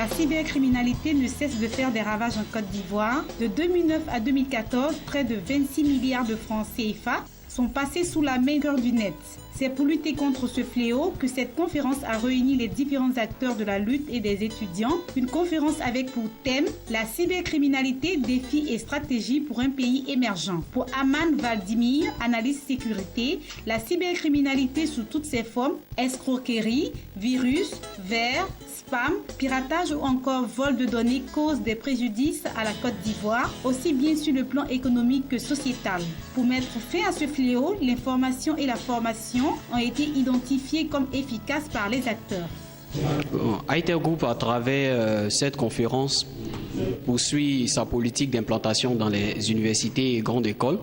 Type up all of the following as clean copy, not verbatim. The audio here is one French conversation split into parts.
La cybercriminalité ne cesse de faire des ravages en Côte d'Ivoire. De 2009 à 2014, près de 26 milliards de francs CFA sont passés sous la main du net. C'est pour lutter contre ce fléau que cette conférence a réuni les différents acteurs de la lutte et des étudiants. Une conférence avec pour thème la cybercriminalité, défis et stratégies pour un pays émergent. Pour Aman Valdimir, analyste sécurité, la cybercriminalité sous toutes ses formes, escroquerie, virus, vers, spam, piratage ou encore vol de données cause des préjudices à la Côte d'Ivoire, aussi bien sur le plan économique que sociétal. Pour mettre fin à ce fléau, l'information et la formation ont été identifiées comme efficaces par les acteurs. Aïter Group, à travers cette conférence, poursuit sa politique d'implantation dans les universités et grandes écoles.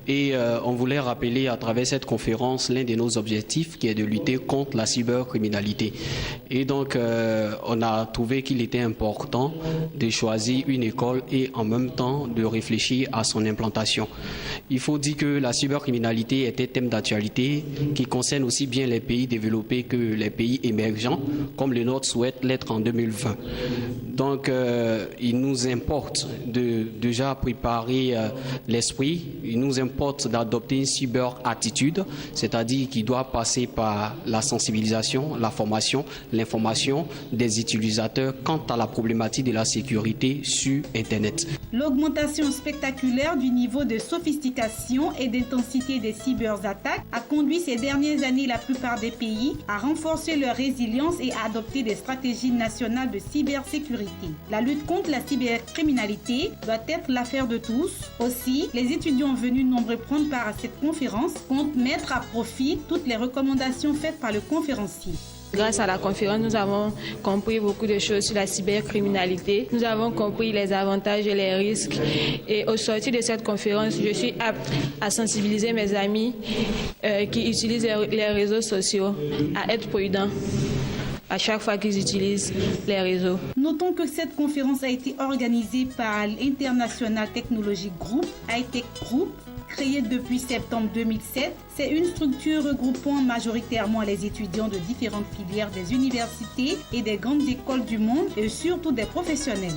Et on voulait rappeler à travers cette conférence l'un de nos objectifs qui est de lutter contre la cybercriminalité. Et donc, on a trouvé qu'il était important de choisir une école et en même temps de réfléchir à son implantation. Il faut dire que la cybercriminalité est un thème d'actualité qui concerne aussi bien les pays développés que les pays émergents, comme le nôtre souhaite l'être en 2020. Donc, il nous importe de déjà préparer l'esprit, il nous importe d'adopter une cyber-attitude, c'est-à-dire qui doit passer par la sensibilisation, la formation, l'information des utilisateurs quant à la problématique de la sécurité sur Internet. L'augmentation spectaculaire du niveau de sophistication et d'intensité des cyberattaques a conduit ces dernières années la plupart des pays à renforcer leur résilience et à adopter des stratégies nationales de cybersécurité. La lutte contre la cybercriminalité doit être l'affaire de tous. Aussi, les étudiants venus nombreux prendre part à cette conférence comptent mettre à profit toutes les recommandations faites par le conférencier. Grâce à la conférence, nous avons compris beaucoup de choses sur la cybercriminalité. Nous avons compris les avantages et les risques. Et au sortir de cette conférence, je suis apte à sensibiliser mes amis qui utilisent les réseaux sociaux à être prudents à chaque fois qu'ils utilisent les réseaux. Notons que cette conférence a été organisée par l'International Technology Group, High-Tech Group, créée depuis septembre 2007. C'est une structure regroupant majoritairement les étudiants de différentes filières des universités et des grandes écoles du monde et surtout des professionnels.